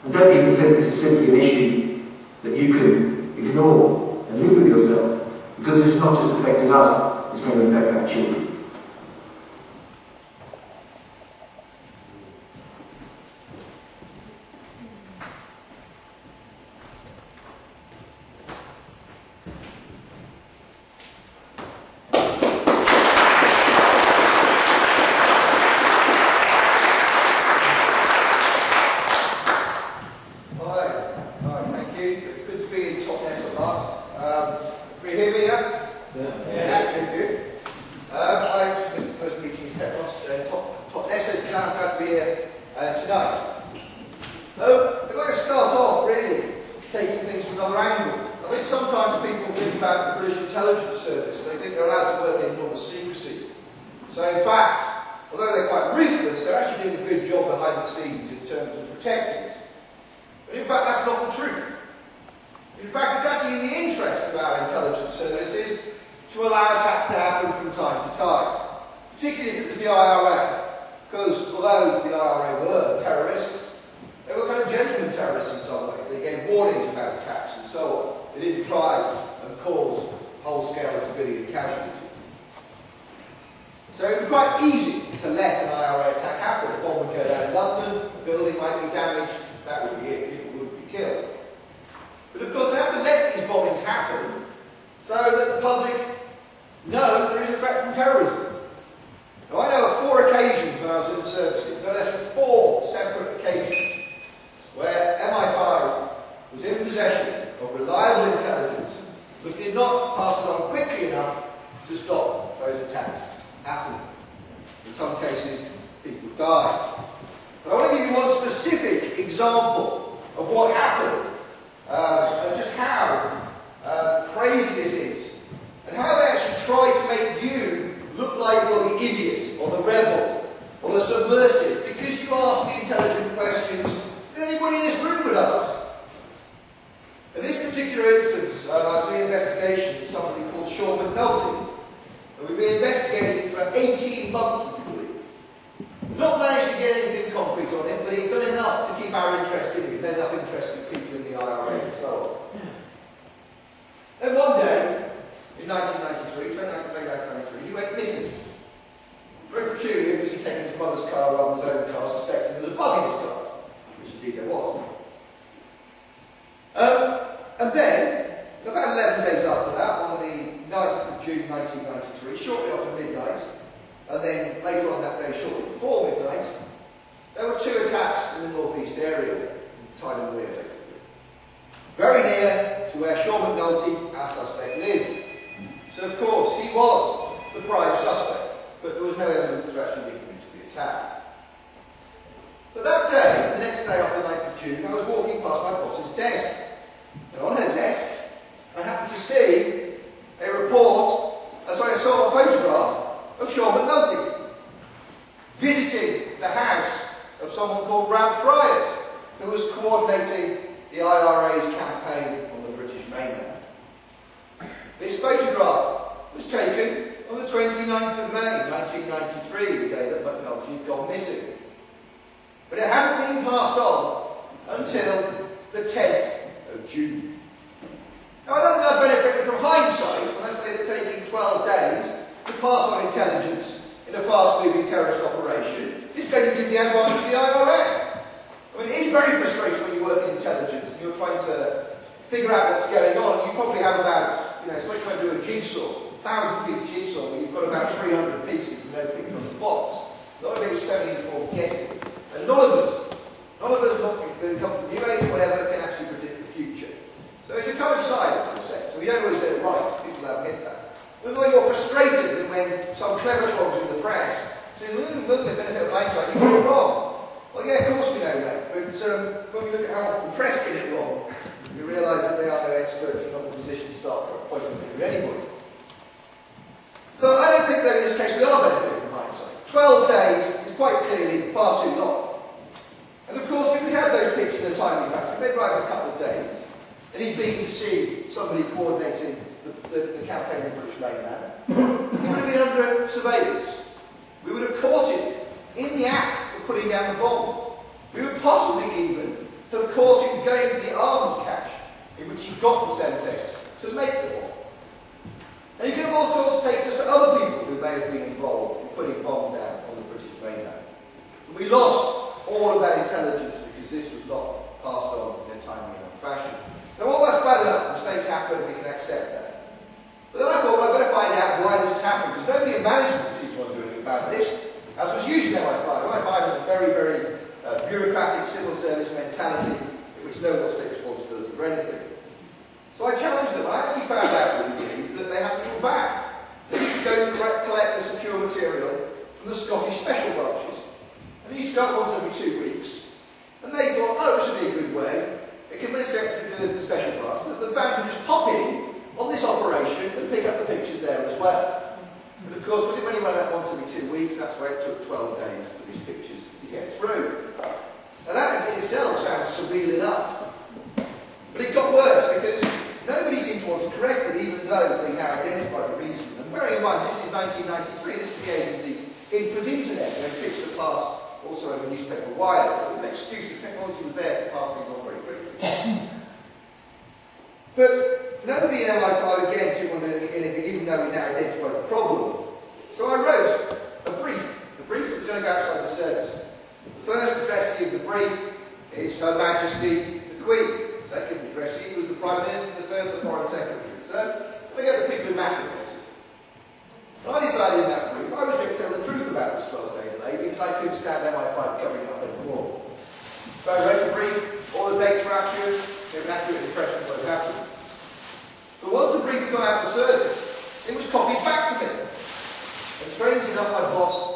And don't even think this is simply an issue that you can ignore and live with yourself, because it's not just affecting us, it's going to affect our children. in the act of putting down the bomb. We would possibly even have caught him going to the arms cache in which he got the Semtex to make the bomb. And you can, of course, take this to other people who may have been involved in putting bombs down on the British mainland. And we lost all of that intelligence because this was not passed on in a timely enough fashion. Now, all that's bad enough. Mistakes happen, we can accept that. But then I thought, well, I've got to find out why this has happened, because nobody in management seems to want to do anything about this, as was usually MI5. MI5 has a very, very bureaucratic civil service mentality in which no one wants to take responsibility for anything. So I challenged them. I actually found out that they had a little van. They used to go and collect the secure material from the Scottish special branches. And they used to go up once every 2 weeks. And they thought, oh, this would be a good way. It can respect the special branch. The van can just pop in on this operation and pick up the pictures there as well. But of course, was it when he went out once every 2 weeks? That's why it took 12 days for these pictures to get through. Now that in itself sounds surreal enough. But it got worse because nobody seemed to want to correct it, even though they now identified the reason. And bearing in mind, this is 1993, this is the age of the infant internet, when pics are passed also over newspaper wires. So the excuse, the technology was there to pass things on very quickly. But nobody in MI5 again seemed to want to do anything, even though we now identified the problem. So I wrote a brief that was going to go outside the service. The first addressee of the brief is Her Majesty the Queen. The second addressee was the Prime Minister, the third the Foreign Secretary. So I get the people who matter, basically. And I decided in that brief I was going to tell the truth about this 12-day delay because I couldn't stand MI5 covering it up anymore. So I wrote a brief, all the dates were accurate, gave an accurate impression of what had happened. But once the brief had gone out to service, it was copied back to me. And strangely enough, my boss